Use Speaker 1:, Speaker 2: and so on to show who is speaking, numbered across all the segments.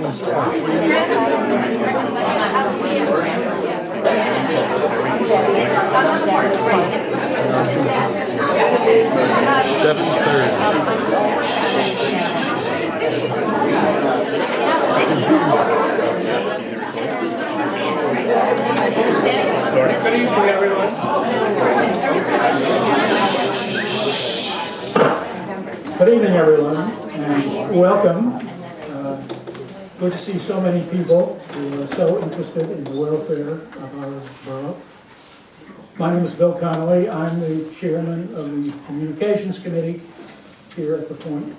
Speaker 1: Good evening, everyone. Good evening, everyone, and welcome. Good to see so many people who are so interested in the welfare of our borough. My name is Bill Connolly. I'm the chairman of the Communications Committee here at the Point.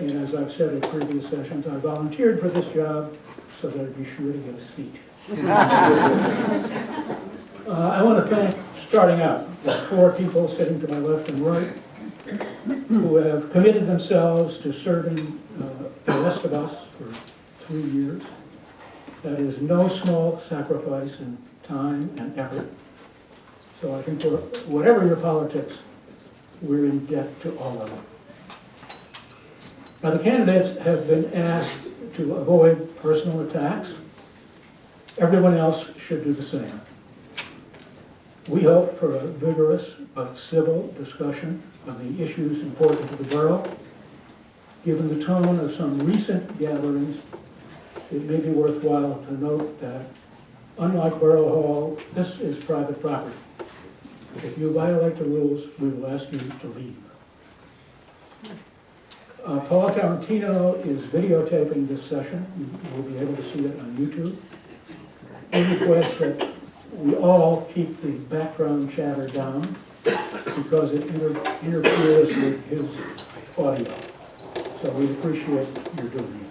Speaker 1: And as I've said in previous sessions, I volunteered for this job so that I'd be sure to get a seat. I want to thank, starting out, the 4 people sitting to my left and right who have committed themselves to serving the rest of us for 3 years. That is no small sacrifice in time and effort. So I think whatever your politics, we're in debt to all of them. Now the candidates have been asked to avoid personal attacks. Everyone else should do the same. We hope for a vigorous but civil discussion of the issues important to the borough. Given the tone of some recent gatherings, it may be worthwhile to note that, unlike Borough Hall, this is private property. If you violate the rules, we will ask you to leave. Paul Tarantino is videotaping this session. You will be able to see it on YouTube. We request that we all keep the background chatter down because it interferes with his audio. So we appreciate your doing it.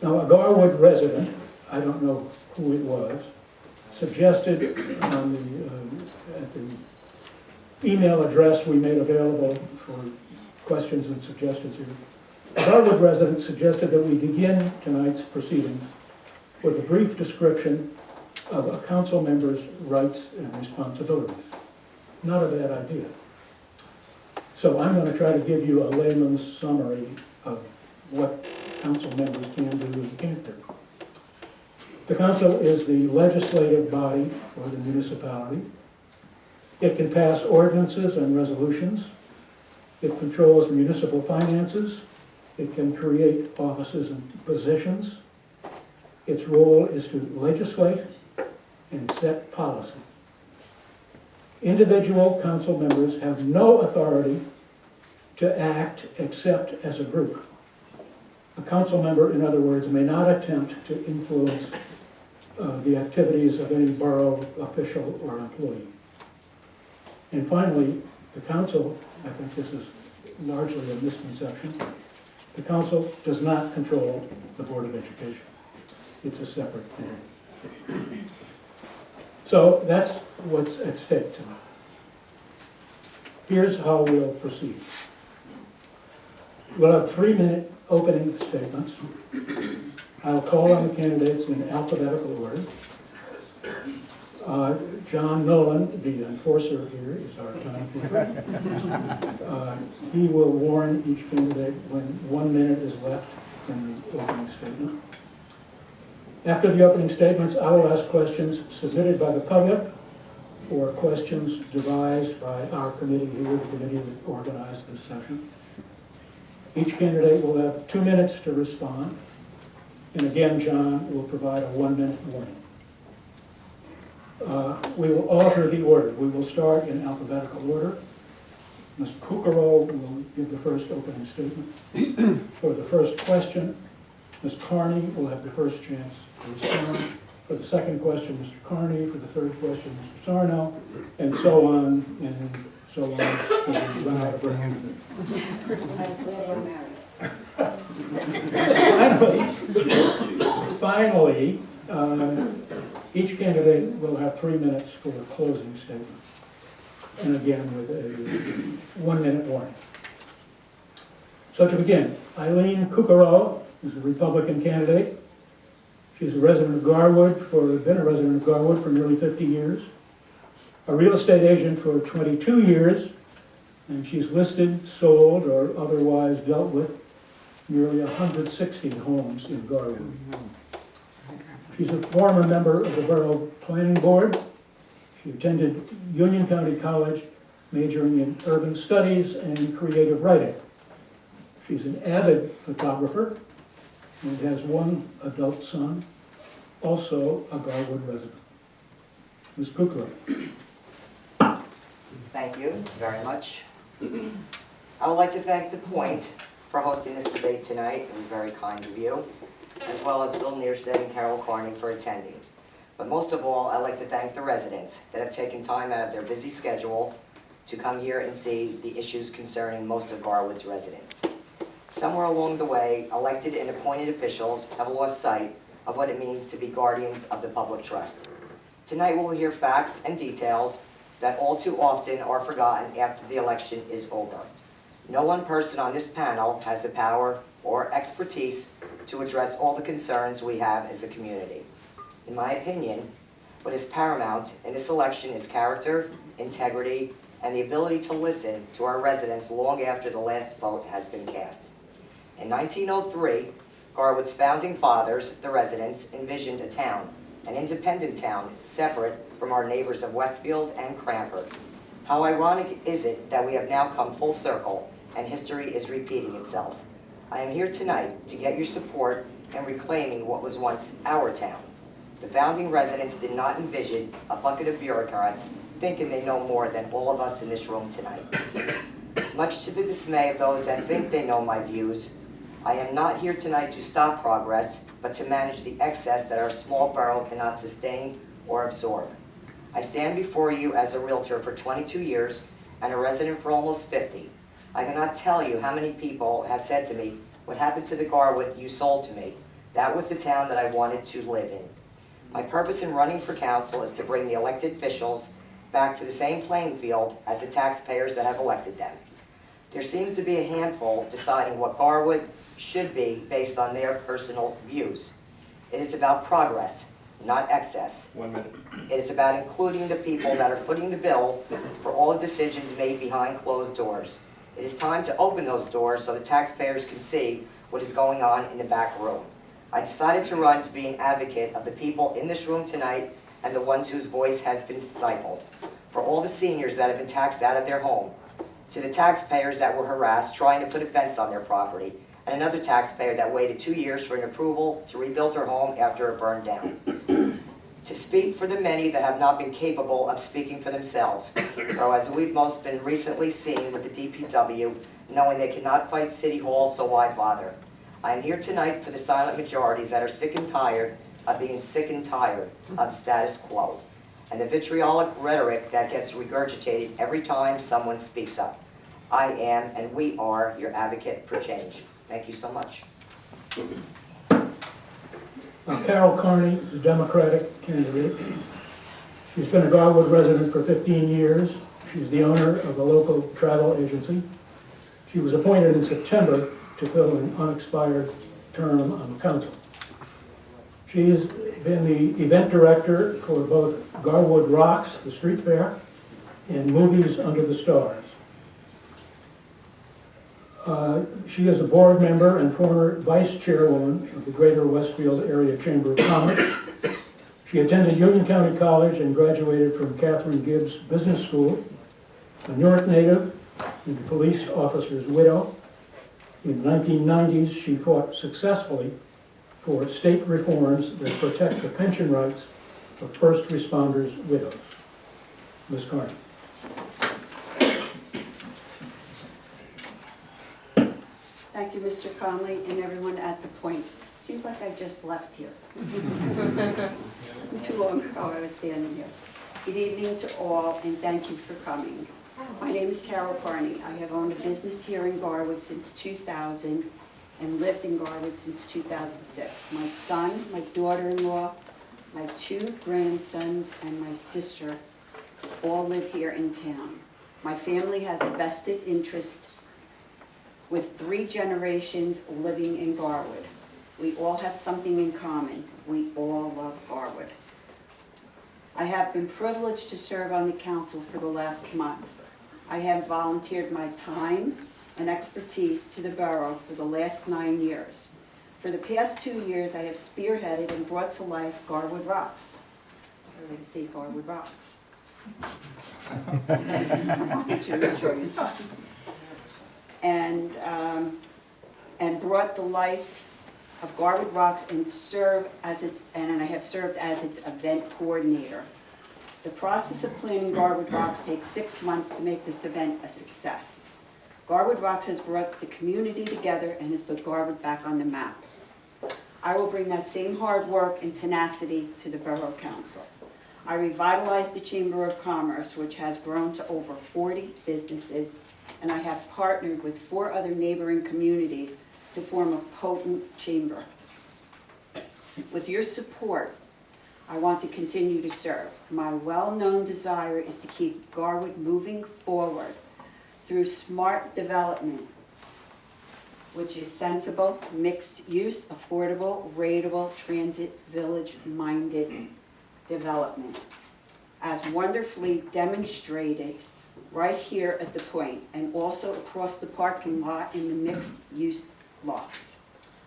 Speaker 1: Now, a Garwood resident, I don't know who it was, suggested on at the email address we made available for questions and suggestions here, a Garwood resident suggested that we begin tonight's proceedings with a brief description of a council member's rights and responsibilities. Not a bad idea. So I'm going to try to give you a layman's summary of what council members can do and can't do. The council is the legislative body for the municipality. It can pass ordinances and resolutions. It controls municipal finances. It can create offices and positions. Its role is to legislate and set policy. Individual council members have no authority to act except as a group. A council member, in other words, may not attempt to influence the activities of any borough official or employee. And finally, the council, I think this is largely a misconception, the council does not control the Board of Education. It's a separate entity. So that's what's at stake tonight. Here's how we'll proceed. We'll have 3-minute opening statements. I'll call on the candidates in alphabetical order. John Nolan, the enforcer here, is our timekeeper. He will warn each candidate when 1 minute is left in the opening statement. After the opening statements, I will ask questions submitted by the public or questions devised by our committee here, the committee that organized this session. Each candidate will have 2 minutes to respond. And again, John will provide a 1-minute warning. We will alter the order. We will start in alphabetical order. Ms. Kukaro will give the first opening statement. For the first question, Ms. Carney will have the first chance to respond. For the second question, Mr. Carney. For the third question, Mr. Sarno, and so on and so on. We'll run out of breath. Finally, each candidate will have 3 minutes for a closing statement. And again, with a 1-minute warning. So to begin, Eileen Kukaro is a Republican candidate. She's a resident of Garwood been a resident of Garwood for nearly 50 years. A real estate agent for 22 years, and she's listed, sold, or otherwise dealt with nearly 160 homes in Garwood. She's a former member of the Borough Planning Board. She attended Union County College, majoring in urban studies and creative writing. She's an avid photographer and has one adult son, also a Garwood resident. Ms. Kukrow.
Speaker 2: Thank you very much. I would like to thank The Point for hosting this debate tonight. It was very kind of you, as well as Bill Neerstead and Carol Carney for attending. But most of all, I'd like to thank the residents that have taken time out of their busy schedule to come here and see the issues concerning most of Garwood's residents. Somewhere along the way, elected and appointed officials have lost sight of what it means to be guardians of the public trust. Tonight we'll hear facts and details that all too often are forgotten after the election is over. No one person on this panel has the power or expertise to address all the concerns we have as a community. In my opinion, what is paramount in this election is character, integrity, and the ability to listen to our residents long after the last vote has been cast. In 1903, Garwood's founding fathers, the residents, envisioned a town, an independent town, separate from our neighbors of Westfield and Cranford. How ironic is it that we have now come full circle and history is repeating itself. I am here tonight to get your support in reclaiming what was once our town. The founding residents did not envision a bucket of bureaucrats thinking they know more than all of us in this room tonight. Much to the dismay of those that think they know my views, I am not here tonight to stop progress, but to manage the excess that our small borough cannot sustain or absorb. I stand before you as a realtor for 22 years and a resident for almost 50. I cannot tell you how many people have said to me, "What happened to the Garwood you sold to me? That was the town that I wanted to live in." My purpose in running for council is to bring the elected officials back to the same playing field as the taxpayers that have elected them. There seems to be a handful deciding what Garwood should be based on their personal views. It is about progress, not excess.
Speaker 3: 1 minute.
Speaker 2: It is about including the people that are footing the bill for all decisions made behind closed doors. It is time to open those doors so the taxpayers can see what is going on in the back room. I decided to run to be an advocate of the people in this room tonight and the ones whose voice has been stifled. For all the seniors that have been taxed out of their home, to the taxpayers that were harassed trying to put a fence on their property, and another taxpayer that waited 2 years for an approval to rebuild her home after it burned down. To speak for the many that have not been capable of speaking for themselves, or as we've most been recently seen with the DPW, knowing they cannot fight City Hall, so why bother? I am here tonight for the silent majorities that are sick and tired of being sick and tired of status quo, and the vitriolic rhetoric that gets regurgitated every time someone speaks up. I am, and we are, your advocate for change. Thank you so much.
Speaker 1: Carol Carney is a Democratic candidate. She's been a Garwood resident for 15 years. She's the owner of a local travel agency. She was appointed in September to fill an unexpired term on the council. She has been the event director for both Garwood Rocks, the street fair, and Movies Under the Stars. She is a board member and former vice chairwoman of the Greater Westfield Area Chamber of Commerce. She attended Union County College and graduated from Catherine Gibbs Business School, a Newark native and a police officer's widow. In the 1990s, she fought successfully for state reforms that protect the pension rights of first responders' widows. Ms. Carney.
Speaker 4: Thank you, Mr. Conley, and everyone at The Point. Seems like I just left here. It wasn't too long ago I was standing here. Good evening to all, and thank you for coming. My name is Carol Carney. I have owned a business here in Garwood since 2000 and lived in Garwood since 2006. My son, my daughter-in-law, my 2 grandsons, and my sister all live here in town. My family has a vested interest with 3 generations living in Garwood. We all have something in common. We all love Garwood. I have been privileged to serve on the council for the last month. I have volunteered my time, and expertise to the borough for the last 9 years. For the past 2 years, I have spearheaded and brought to life Garwood Rocks. Everybody say Garwood Rocks. I wanted to make sure you saw it. And brought the life of Garwood Rocks and I have served as its event coordinator. The process of planning Garwood Rocks takes 6 months to make this event a success. Garwood Rocks has brought the community together and has put Garwood back on the map. I will bring that same hard work and tenacity to the Borough Council. I revitalized the Chamber of Commerce, which has grown to over 40 businesses, and I have partnered with 4 other neighboring communities to form a potent chamber. With your support, I want to continue to serve. My well-known desire is to keep Garwood moving forward through smart development, which is sensible, mixed-use, affordable, rateable, transit, village-minded development, as wonderfully demonstrated right here at the Point and also across the parking lot in the mixed-use lofts.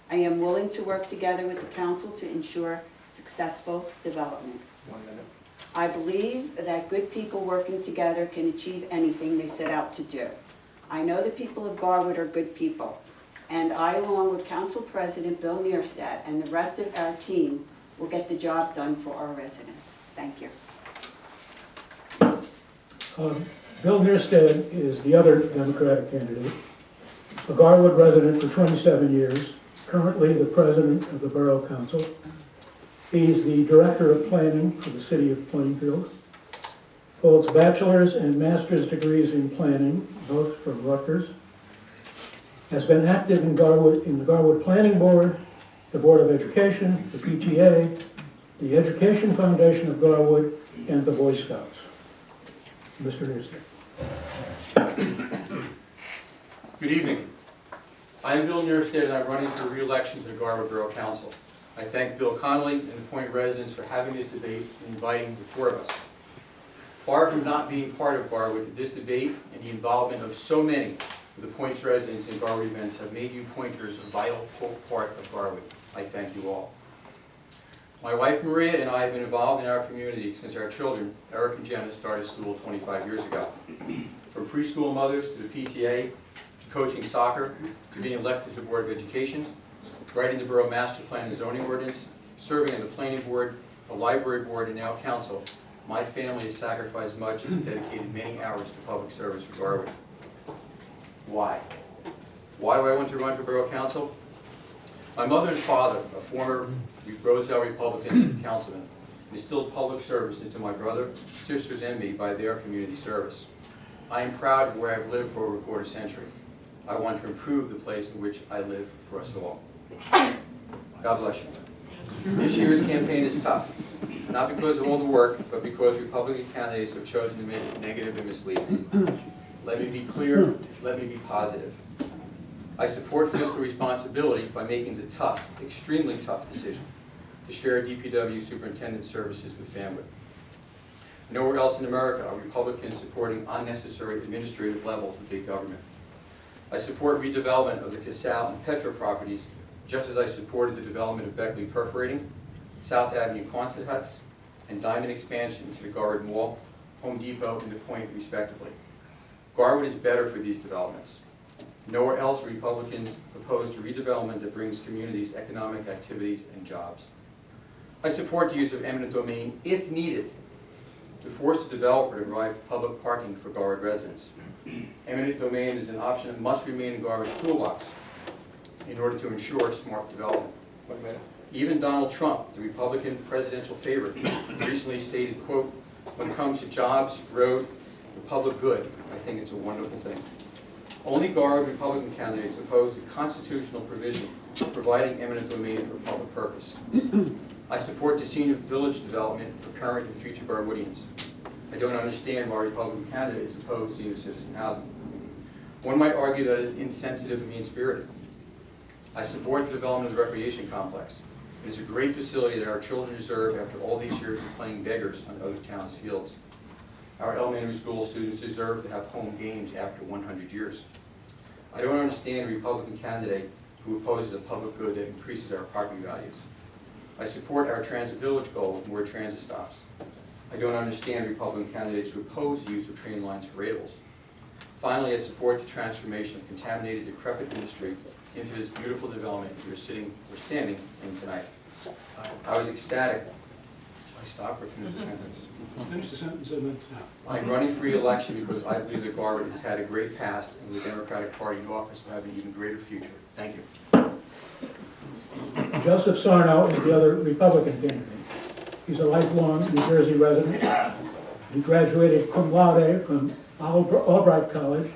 Speaker 4: I am willing to work together with the council to ensure successful development.
Speaker 3: 1 minute.
Speaker 4: I believe that good people working together can achieve anything they set out to do. I know the people of Garwood are good people, and I, along with Council President Bill Neerstadt and the rest of our team, will get the job done for our residents. Thank you.
Speaker 1: Bill Neerstead is the other Democratic candidate, a Garwood resident for 27 years, currently the president of the Borough Council. He's the director of planning for the city of Plainfield, holds bachelor's and master's degrees in planning, both from Rutgers, has been active in the Garwood Planning Board, the Board of Education, the PTA, the Education Foundation of Garwood, and the Boy Scouts. Mr. Neerstead.
Speaker 3: Good evening. I am Bill Neerstead and I'm running for re-election to the Garwood Borough Council. I thank Bill Connolly and the Point residents for having this debate and inviting the 4 of us. Far from not being part of Garwood, this debate and the involvement of so many of the Point's residents in Garwood events have made you Pointers a vital part of Garwood. I thank you all. My wife Maria and I have been involved in our community since our children, Eric and Jenna, started school 25 years ago. From preschool mothers to the PTA, to coaching soccer, to being elected to the Board of Education, writing the Borough Master Plan and Zoning Ordinance, serving on the Planning Board, the Library Board, and now Council, my family has sacrificed much and dedicated many hours to public service for Garwood. Why? Why do I want to run for Borough Council? My mother and father, a former Roselle Republican councilman, instilled public service into my brother, sisters, and me by their community service. I am proud of where I've lived for over a quarter century. I want to improve the place in which I live for us all. God bless you. This year's campaign is tough, not because of all the work, but because Republican candidates have chosen to make it negative and misleading. Let me be clear, let me be positive. I support fiscal responsibility by making the tough, extremely tough decision to share DPW superintendent services with family. Nowhere else in America are Republicans supporting unnecessary administrative levels of big government. I support redevelopment of the Casal and Petra properties, just as I supported the development of Beckley Perforating, South Avenue Quonset huts, and Diamond expansion to the Garwood Mall, Home Depot, and the Point, respectively. Garwood is better for these developments. Nowhere else are Republicans opposed to redevelopment that brings communities economic activities and jobs. I support the use of eminent domain, if needed, to force the developer to provide public parking for Garwood residents. Eminent domain is an option that must remain in Garwood's toolbox in order to ensure smart development. Even Donald Trump, the Republican presidential favorite, recently stated, quote, "When it comes to jobs, road, the public good, I think it's a wonderful thing." Only Garwood Republican candidates oppose the constitutional provision providing eminent domain for public purpose. I support the senior village development for current and future Garwoodians. I don't understand why Republican candidates oppose senior citizen housing. One might argue that it is insensitive and mean-spirited. I support the development of the recreation complex. It is a great facility that our children deserve after all these years of playing beggars on other towns' fields. Our elementary school students deserve to have home games after 100 years. I don't understand a Republican candidate who opposes a public good that increases our property values. I support our transit village goal of more transit stops. I don't understand Republican candidates who oppose the use of train lines for rails. Finally, I support the transformation of contaminated, decrepit industry into this beautiful development we're standing in tonight. I was ecstatic. Should I stop or finish the sentence?
Speaker 1: Finish the sentence and then stop.
Speaker 3: I'm running for re-election because I believe that Garwood has had a great past and the Democratic Party in office will have an even greater future. Thank you.
Speaker 1: Joseph Sarno is the other Republican candidate. He's a lifelong New Jersey resident. He graduated cum laude from Albright College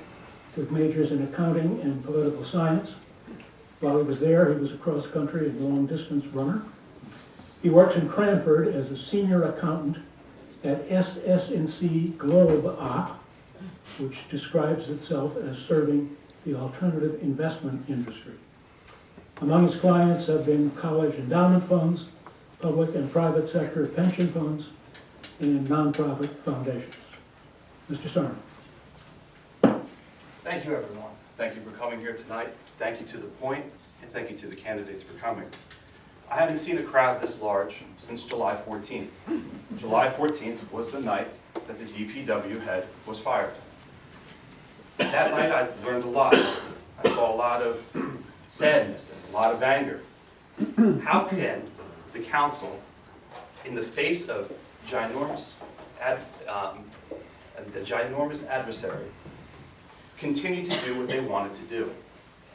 Speaker 1: with majors in accounting and political science. While he was there, he was a cross-country and long-distance runner. He works in Cranford as a senior accountant at SS&C Globe A, which describes itself as serving the alternative investment industry. Among his clients have been college endowment funds, public and private sector pension funds, and nonprofit foundations. Mr. Sarno.
Speaker 5: Thank you, everyone. Thank you for coming here tonight. Thank you to The Point, and thank you to the candidates for coming. I haven't seen a crowd this large since July 14th. July 14th was the night that the DPW head was fired. That night I learned a lot. I saw a lot of sadness and a lot of anger. How can the council, in the face of a ginormous adversary, continue to do what they wanted to do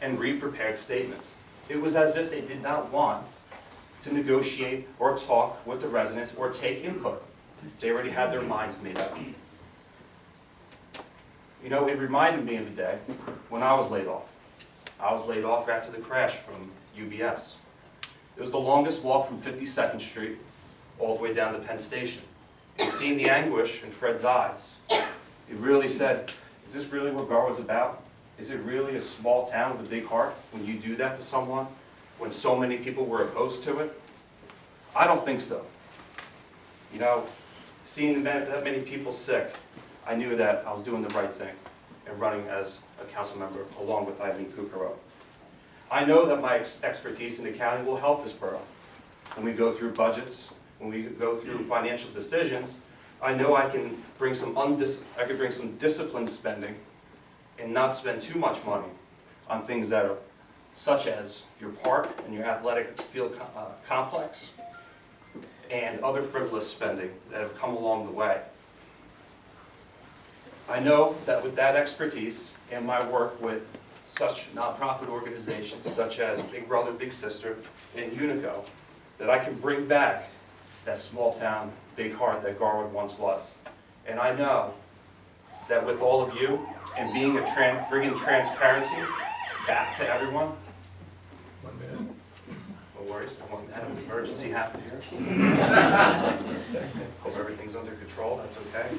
Speaker 5: and read prepared statements? It was as if they did not want to negotiate or talk with the residents or take input. They already had their minds made up. You know, it reminded me of the day when I was laid off. I was laid off after the crash from UBS. It was the longest walk from 52nd Street all the way down to Penn Station. And seeing the anguish in Fred's eyes, it really said, is this really what Garwood's about? Is it really a small town with a big heart when you do that to someone, when so many people were opposed to it? I don't think so. You know, seeing that many people sick, I knew that I was doing the right thing and running as a council member along with Eileen Kukaro. I know that my expertise in accounting will help this borough. When we go through budgets, when we go through financial decisions, I know I can bring some disciplined spending and not spend too much money on things that are such as your park and your athletic field complex and other frivolous spending that have come along the way. I know that with that expertise and my work with such nonprofit organizations such as Big Brother, Big Sister, and Unico, that I can bring back that small town, big heart that Garwood once was. And I know that with all of you and bringing transparency back to everyone. 1 minute. No worries, I want to have an emergency happen here. Hope everything's under control, that's okay.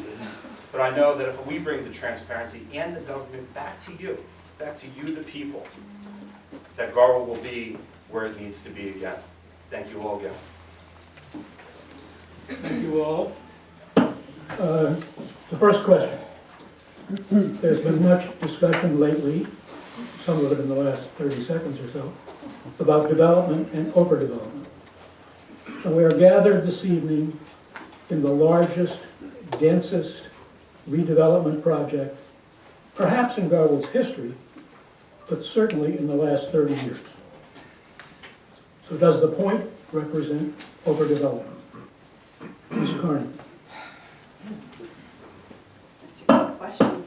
Speaker 5: But I know that if we bring the transparency and the government back to you, the people, that Garwood will be where it needs to be again. Thank you all again.
Speaker 1: Thank you all. The first question. There's been much discussion lately, some of it in the last 30 seconds or so, about development and overdevelopment. And we are gathered this evening in the largest, densest redevelopment project, perhaps in Garwood's history, but certainly in the last 30 years. So does the point represent overdevelopment? Ms. Carney.
Speaker 4: That's a good question.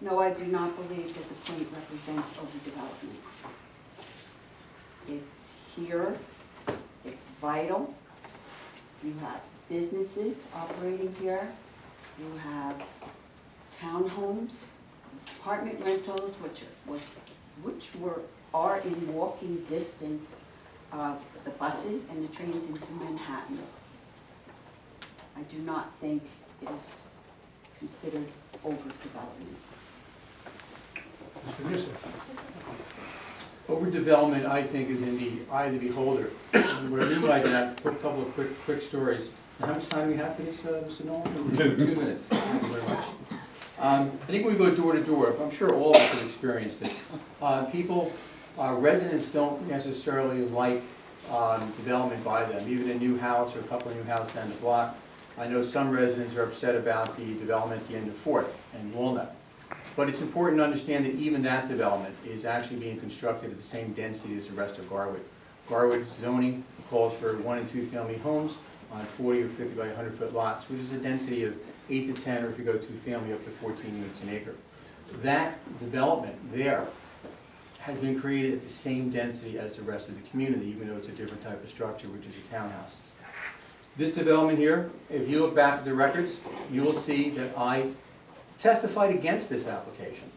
Speaker 4: No, I do not believe that the point represents overdevelopment. It's here, it's vital. You have businesses operating here, you have townhomes, apartment rentals, which are in walking distance of the buses and the trains into Manhattan. I do not think it is considered overdevelopment.
Speaker 1: Mr. Yusuf.
Speaker 3: Overdevelopment, I think, is in the eye of the beholder. And what I mean by that, put a couple of quick stories. How much time do we have for this, Mr. Nolan? 2 minutes. Thank you very much. I think we go door to door. I'm sure all of us have experienced it. Residents don't necessarily like development by them, even a new house or a couple of new houses down the block. I know some residents are upset about the development at the end of 4th and Walnut. But it's important to understand that even that development is actually being constructed at the same density as the rest of Garwood. Garwood zoning calls for 1 and 2 family homes on 40 or 50 by 100 foot lots, which is a density of 8 to 10, or if you go 2 family, up to 14 units an acre. That development there has been created at the same density as the rest of the community, even though it's a different type of structure, which is a townhouse. This development here, if you look back at the records, you will see that I testified against this application.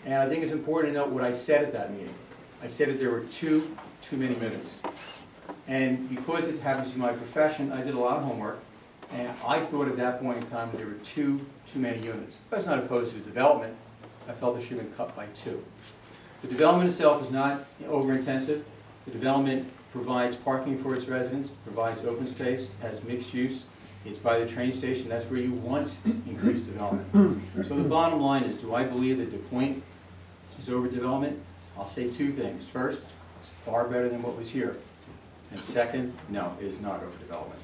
Speaker 3: And I think it's important to note what I said at that meeting. I said that there were too many minutes. And because it happens to be my profession, I did a lot of homework, and I thought at that point in time that there were too many units. I was not opposed to the development. I felt it should have been cut by 2. The development itself is not over-intensive. The development provides parking for its residents, provides open space, has mixed use. It's by the train station. That's where you want increased development. So the bottom line is, do I believe that the point is overdevelopment? I'll say 2 things. First, it's far better than what was here. And second, no, it is not overdevelopment.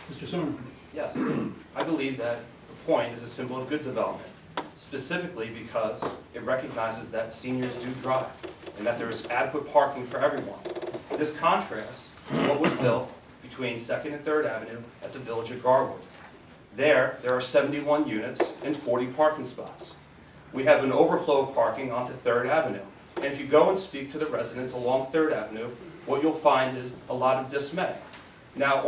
Speaker 1: Mr. Sumner?
Speaker 5: Yes, I believe that the point is a symbol of good development, specifically because it recognizes that seniors do drive and that there is adequate parking for everyone. This contrasts to what was built between 2nd and 3rd Avenue at the Village of Garwood. There are 71 units and 40 parking spots. We have an overflow of parking onto 3rd Avenue. And if you go and speak to the residents along 3rd Avenue, what you'll find is a lot of dismay. Now,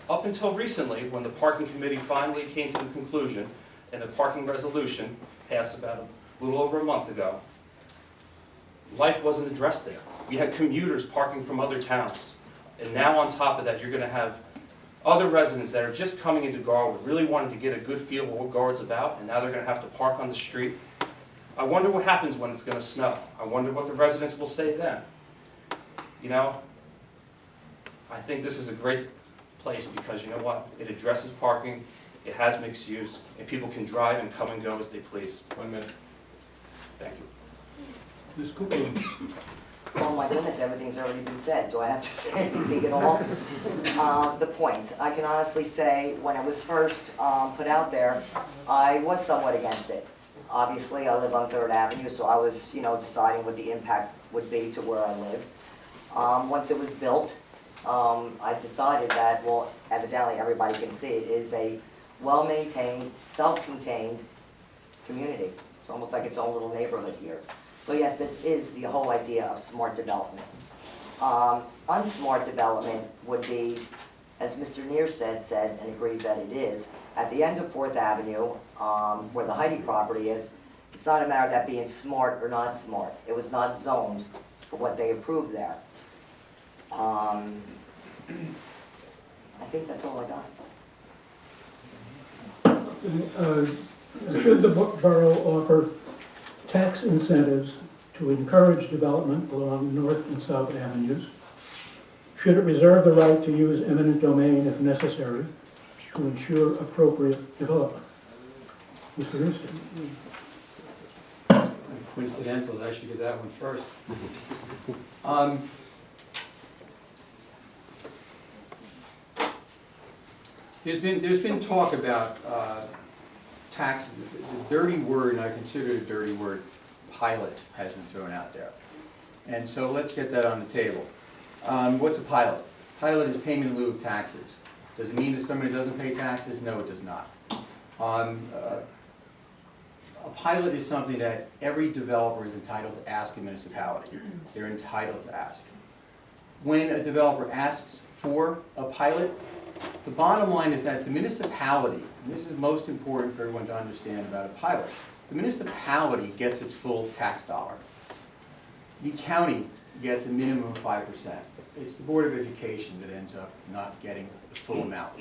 Speaker 5: up until recently, when the parking committee finally came to the conclusion and the parking resolution passed about a little over a month ago, life wasn't addressed there. We had commuters parking from other towns. And now on top of that, you're going to have other residents that are just coming into Garwood, really wanting to get a good feel of what Garwood's about, and now they're going to have to park on the street. I wonder what happens when it's going to snow. I wonder what the residents will say then. You know, I think this is a great place because, you know what, it addresses parking, it has mixed use, and people can drive and come and go as they please.
Speaker 3: 1 minute.
Speaker 5: Thank you.
Speaker 1: Ms. Cooper?
Speaker 2: Oh my goodness, everything's already been said. Do I have to say anything at all? The point, I can honestly say, when it was first put out there, I was somewhat against it. Obviously, I live on 3rd Avenue, so I was, deciding what the impact would be to where I live. Once it was built, I decided that, well, evidently everybody can see it is a well-maintained, self-contained community. It's almost like its own little neighborhood here. So yes, this is the whole idea of smart development. Unsmart development would be, as Mr. Nearstead said, and agrees that it is, at the end of 4th Avenue, where the Heidi property is, it's not a matter of that being smart or not smart. It was not zoned for what they approved there. I think that's all I got.
Speaker 1: Should the borough offer tax incentives to encourage development along North and South Avenues? Should it reserve the right to use eminent domain if necessary to ensure appropriate development? Mr. Houston?
Speaker 3: Coincidental that I should get that one first. There's been talk about tax, the dirty word, and I consider it a dirty word, pilot, has been thrown out there. And so let's get that on the table. What's a pilot? Pilot is payment in lieu of taxes. Does it mean that somebody doesn't pay taxes? No, it does not. A pilot is something that every developer is entitled to ask a municipality. They're entitled to ask. When a developer asks for a pilot, the bottom line is that the municipality, and this is most important for everyone to understand about a pilot, the municipality gets its full tax dollar. The county gets a minimum of 5%. It's the Board of Education that ends up not getting the full amount.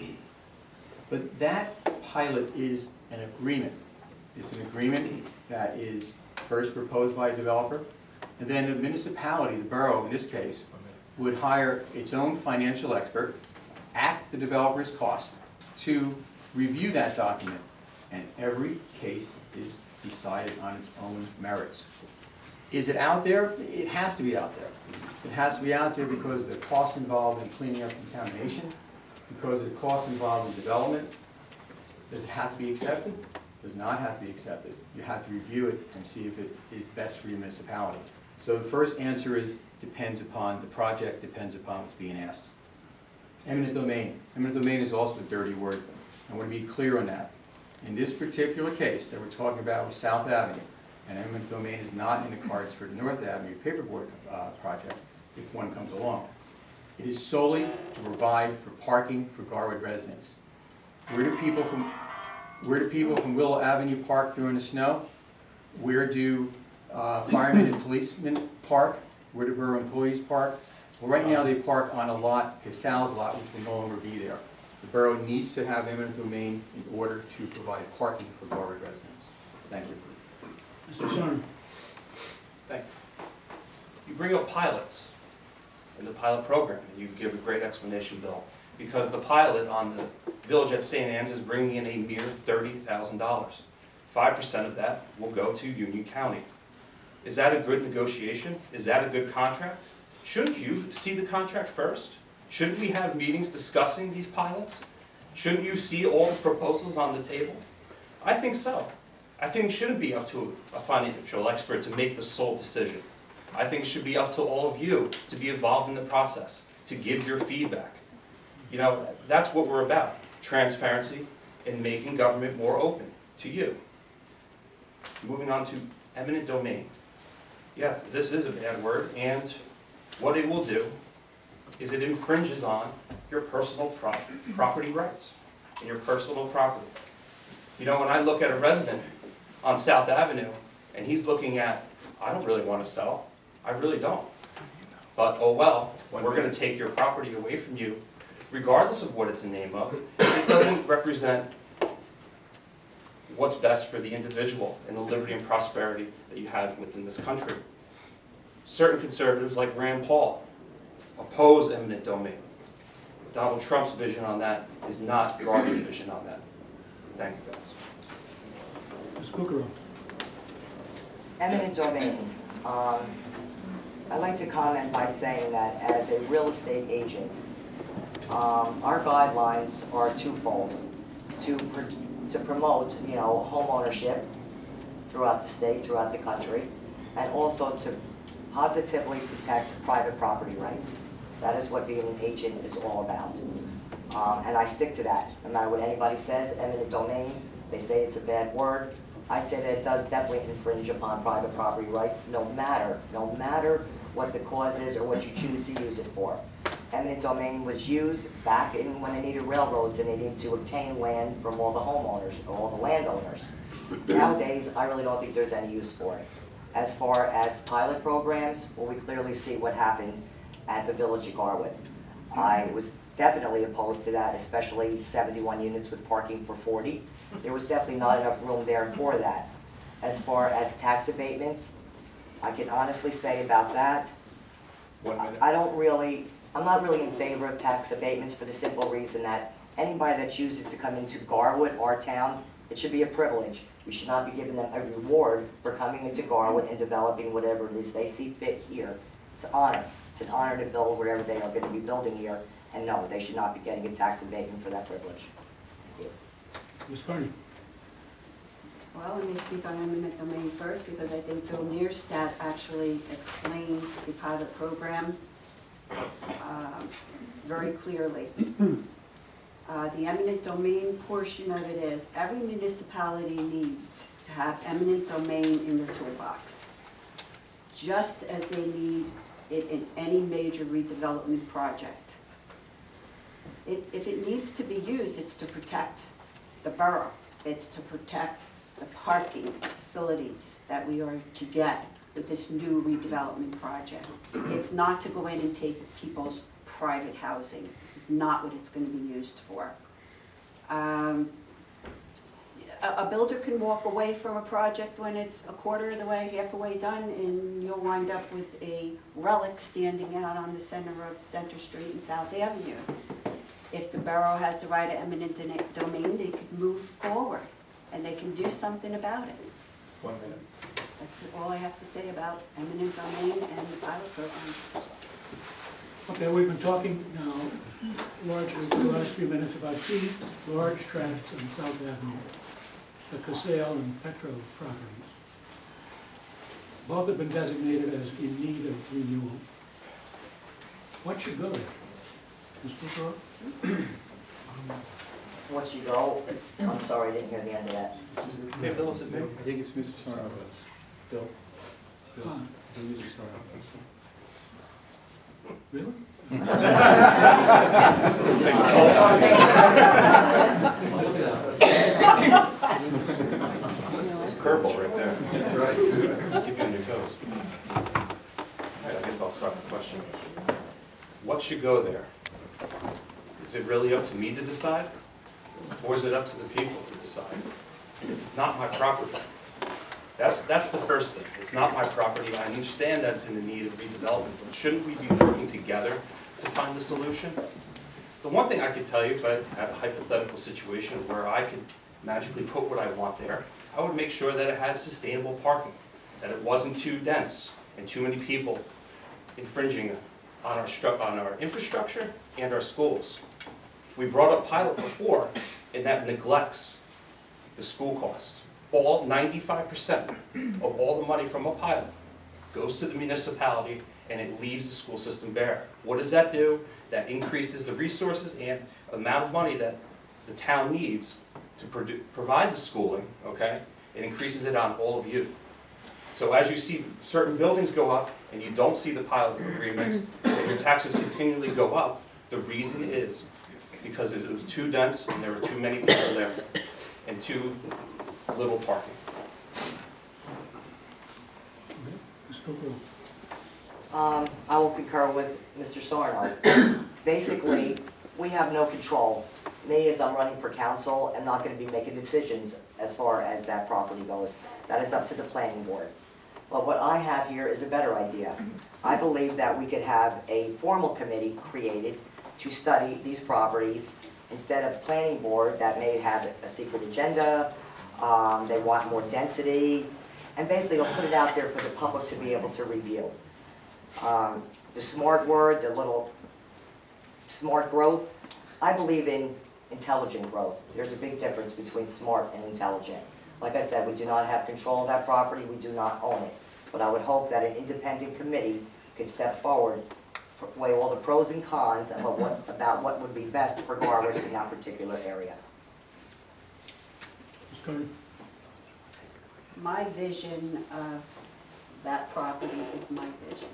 Speaker 3: But that pilot is an agreement. It's an agreement that is first proposed by a developer, and then the municipality, the borough in this case, would hire its own financial expert, act the developer's cost to review that document, and every case is decided on its own merits. Is it out there? It has to be out there. It has to be out there because of the costs involved in cleaning up contamination, because of the costs involved in development. Does it have to be accepted? Does not have to be accepted. You have to review it and see if it is best for your municipality. So the first answer is, depends upon the project, depends upon what's being asked. Eminent domain. Eminent domain is also a dirty word. I want to be clear on that. In this particular case that we're talking about with South Avenue, and eminent domain is not in the cards for the North Avenue paperboard project, if one comes along. It is solely to provide for parking for Garwood residents. Where do people from Willow Avenue park during the snow? Where do firemen and policemen park? Where do borough employees park? Well, right now they park on a lot, Casal's lot, which will no longer be there. The borough needs to have eminent domain in order to provide parking for Garwood residents. Thank you.
Speaker 1: Mr. Sarno.
Speaker 5: Thank you. You bring up pilots in the pilot program, and you give a great explanation, Bill, because the pilot on the village at St. Anne's is bringing in a mere $30,000. 5% of that will go to Union County. Is that a good negotiation? Is that a good contract? Shouldn't you see the contract first? Shouldn't we have meetings discussing these pilots? Shouldn't you see all the proposals on the table? I think so. I think it shouldn't be up to a financial expert to make the sole decision. I think it should be up to all of you to be involved in the process, to give your feedback. You know, that's what we're about, transparency and making government more open to you. Moving on to eminent domain. Yeah, this is a bad word, and what it will do is it infringes on your personal property rights and your personal property. You know, when I look at a resident on South Avenue, and he's looking at, I don't really want to sell, I really don't. But oh well, we're going to take your property away from you, regardless of what it's in name of. It doesn't represent what's best for the individual and the liberty and prosperity that you have within this country. Certain conservatives like Rand Paul oppose eminent domain. Donald Trump's vision on that is not Garwood's vision on that. Thank you, guys.
Speaker 1: Ms. Kukrow.
Speaker 2: Eminent domain. I'd like to comment by saying that as a real estate agent, our guidelines are twofold. To promote, you know, home ownership throughout the state, throughout the country, and also to positively protect private property rights. That is what being an agent is all about. And I stick to that. No matter what anybody says, eminent domain, they say it's a bad word. I say that it does definitely infringe upon private property rights, no matter what the cause is or what you choose to use it for. Eminent domain was used back in when they needed railroads and they needed to obtain land from all the homeowners, or all the landowners. Nowadays, I really don't think there's any use for it. As far as pilot programs, well, we clearly see what happened at the village of Garwood. I was definitely opposed to that, especially 71 units with parking for 40. There was definitely not enough room there for that. As far as tax abatements, I can honestly say about that,
Speaker 3: 1 minute.
Speaker 2: I'm not really in favor of tax abatements for the simple reason that anybody that chooses to come into Garwood, our town, it should be a privilege. We should not be giving them a reward for coming into Garwood and developing whatever it is they see fit here. It's an honor. It's an honor to build whatever they are going to be building here, and no, they should not be getting a tax abatement for that privilege. Thank you.
Speaker 1: Ms. Carney.
Speaker 4: Well, let me speak on eminent domain first, because I think Bill Neerstadt actually explained the pilot program very clearly. The eminent domain portion of it is, every municipality needs to have eminent domain in their toolbox, just as they need it in any major redevelopment project. If it needs to be used, it's to protect the borough. It's to protect the parking facilities that we are to get with this new redevelopment project. It's not to go in and take people's private housing. It's not what it's going to be used for. A builder can walk away from a project when it's a quarter of the way, half the way done, and you'll wind up with a relic standing out on the center of Center Street and South Avenue. if the borough has the right of eminent domain, they could move forward, and they can do something about it.
Speaker 3: 1 minute.
Speaker 4: That's all I have to say about eminent domain and the pilot program.
Speaker 1: Okay, we've been talking now largely for the last few minutes about two large tracts on South Avenue, the Casale and Petro properties. Both have been designated as in need of renewal. What should go there? Mr. Thorpe?
Speaker 2: Once you go, I'm sorry, I didn't hear the end of that.
Speaker 3: Yeah, Bill, is it me? I think it's Mr. Sarno. Bill?
Speaker 1: Huh.
Speaker 3: I think Mr. Sarno.
Speaker 1: Really?
Speaker 5: Curveball right there. That's right. Keep you on your toes. All right, I guess I'll start the question. What should go there? Is it really up to me to decide? Or is it up to the people to decide? It's not my property. That's the first thing. It's not my property. I understand that's in the need of redevelopment, but shouldn't we be working together to find a solution? The one thing I could tell you, if I had a hypothetical situation where I could magically put what I want there, I would make sure that it had sustainable parking, that it wasn't too dense and too many people infringing on our infrastructure and our schools. We brought up pilot before, and that neglects the school costs. All 95% of all the money from a pilot goes to the municipality, and it leaves the school system bare. What does that do? That increases the resources and amount of money that the town needs to provide the schooling, okay? It increases it on all of you. So as you see certain buildings go up and you don't see the pilot agreements, and your taxes continually go up, the reason is because it was too dense and there were too many people there and too little parking.
Speaker 1: Ms. Coco?
Speaker 2: I will concur with Mr. Sarno. Basically, we have no control. Me, as I'm running for council, am not gonna be making decisions as far as that property goes. That is up to the planning board. But what I have here is a better idea. I believe that we could have a formal committee created to study these properties instead of planning board that may have a secret agenda, they want more density, and basically they'll put it out there for the public to be able to review. The smart word, the little smart growth, I believe in intelligent growth. There's a big difference between smart and intelligent. Like I said, we do not have control of that property, we do not own it. But I would hope that an independent committee could step forward, weigh all the pros and cons about what would be best for Garwood in that particular area.
Speaker 1: Ms. Carter?
Speaker 4: My vision of that property is my vision.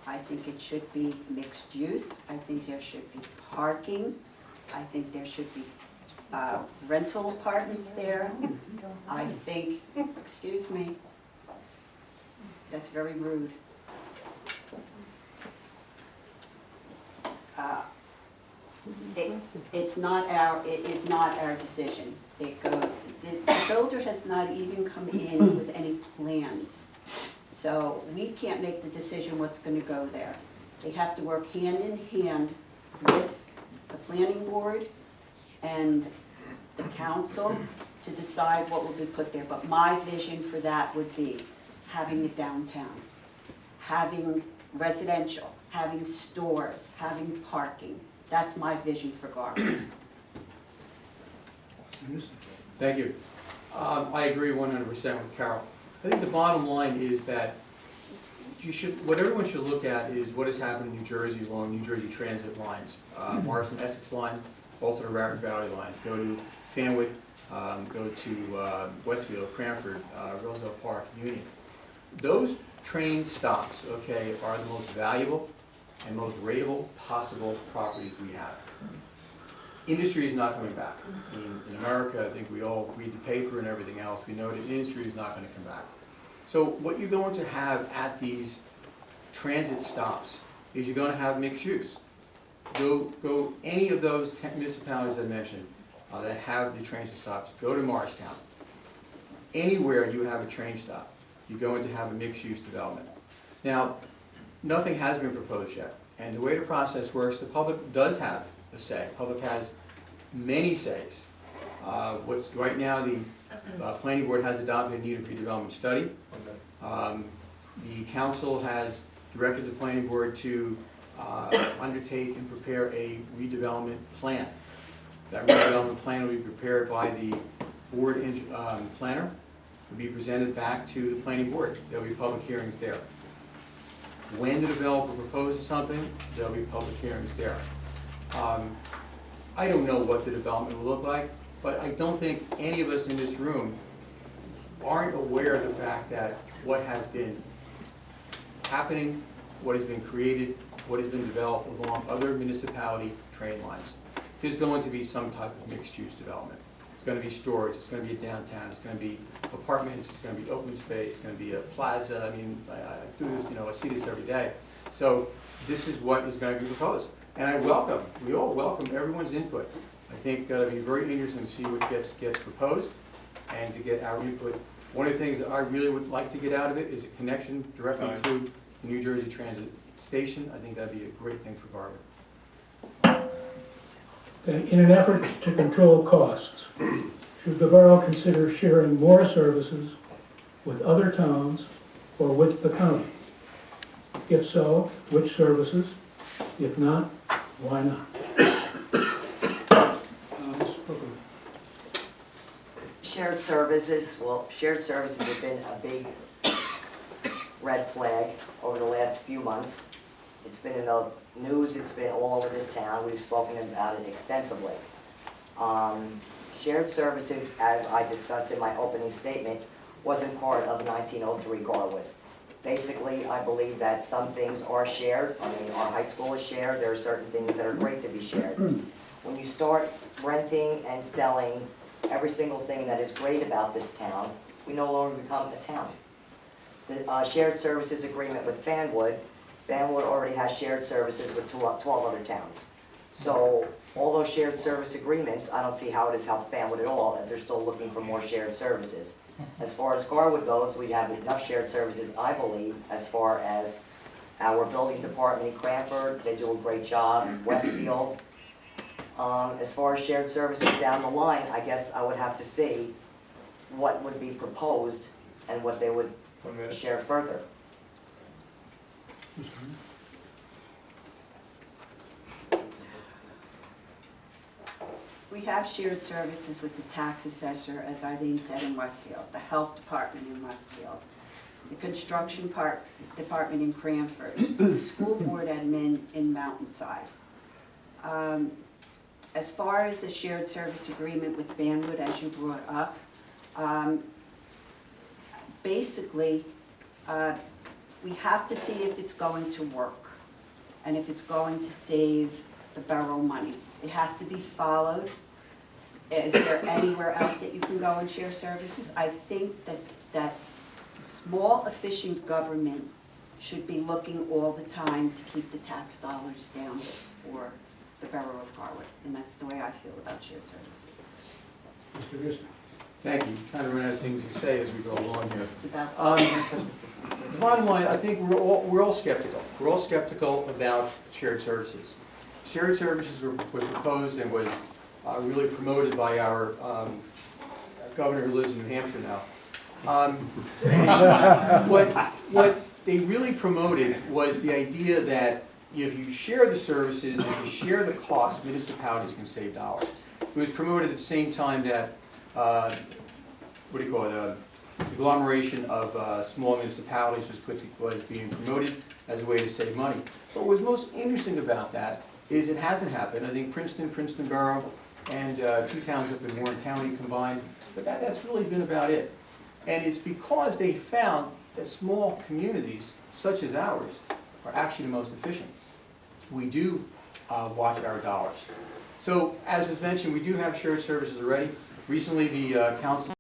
Speaker 4: I think it should be mixed use. I think there should be parking. I think there should be rental apartments there. I think, excuse me, that's very rude. It is not our decision. The builder has not even come in with any plans. So we can't make the decision what's gonna go there. They have to work hand in hand with the planning board and the council to decide what will be put there. But my vision for that would be having it downtown, having residential, having stores, having parking. That's my vision for Garwood.
Speaker 3: Thank you. I agree 100% with Carol. I think the bottom line is that what everyone should look at is what has happened in New Jersey along New Jersey transit lines. Morrison Essex line, also the Raritan Valley line. Go to Fanwood, go to Westfield, Cranford, Roosevelt Park, Union. Those train stops, okay, are the most valuable and most rateable possible properties we have. Industry is not coming back. I mean, in America, I think we all read the paper and everything else. We know that industry is not going to come back. So what you're going to have at these transit stops is you're going to have mixed use. Go any of those municipalities I mentioned that have the transit stops. Go to Marshtown. Anywhere you have a train stop, you're going to have a mixed-use development. Now, nothing has been proposed yet, and the way the process works, the public does have a say. Public has many says. Right now, the planning board has adopted a need of redevelopment study. The council has directed the planning board to undertake and prepare a redevelopment plan. That redevelopment plan will be prepared by the board planner, will be presented back to the planning board. There will be public hearings there. When the developer proposes something, there will be public hearings there. I don't know what the development will look like, but I don't think any of us in this room aren't aware of the fact that what has been happening, what has been created, what has been developed along other municipality train lines. There's going to be some type of mixed-use development. It's going to be storage, it's going to be a downtown, it's going to be apartments, it's going to be open space, it's going to be a plaza. I mean, I do this, I see this every day. So this is what is going to be proposed. And we all welcome everyone's input. I think it'll be very interesting to see what gets proposed and to get our input. One of the things that I really would like to get out of it is a connection directly to the New Jersey Transit Station. I think that'd be a great thing for Garwood.
Speaker 1: In an effort to control costs, should the borough consider sharing more services with other towns or with the county? If so, which services? If not, why not? Mr. Booker.
Speaker 2: Shared services, well, shared services have been a big red flag over the last few months. It's been in the news, it's been all over this town, we've spoken about it extensively. Shared services, as I discussed in my opening statement, wasn't part of 1903 Garwood. Basically, I believe that some things are shared. I mean, our high school is shared, there are certain things that are great to be shared. When you start renting and selling every single thing that is great about this town, we no longer become a town. The shared services agreement with Vanwood already has shared services with 12 other towns. So all those shared service agreements, I don't see how it has helped Vanwood at all, if they're still looking for more shared services. As far as Garwood goes, we have enough shared services, I believe, as far as our building department in Cranford, they do a great job, Westfield. As far as shared services down the line, I guess I would have to see what would be proposed and what they would share further.
Speaker 4: We have shared services with the tax assessor, as Eileen said, in Westfield, the health department in Westfield, the construction department in Cranford, the school board admin in Mountainside. As far as a shared service agreement with Vanwood, as you brought up, basically, we have to see if it's going to work and if it's going to save the borough money. It has to be followed. Is there anywhere else that you can go and share services? I think that small, efficient government should be looking all the time to keep the tax dollars down for the borough of Garwood, and that's the way I feel about shared services.
Speaker 1: Mr. Gissner.
Speaker 3: Thank you. Kind of run out of things to say as we go along here.
Speaker 4: It's about
Speaker 3: The bottom line, I think we're all skeptical. We're all skeptical about shared services. Shared services were proposed and was really promoted by our governor who lives in New Hampshire now. What they really promoted was the idea that if you share the services, if you share the costs, municipalities can save dollars. It was promoted at the same time that, agglomeration of small municipalities was being promoted as a way to save money. But what was most interesting about that is it hasn't happened. I think Princeton Borough, and 2 towns up in Warren County combined, but that's really been about it. And it's because they found that small communities, such as ours, are actually the most efficient. We do watch our dollars. So, as was mentioned, we do have shared services already. Recently, the council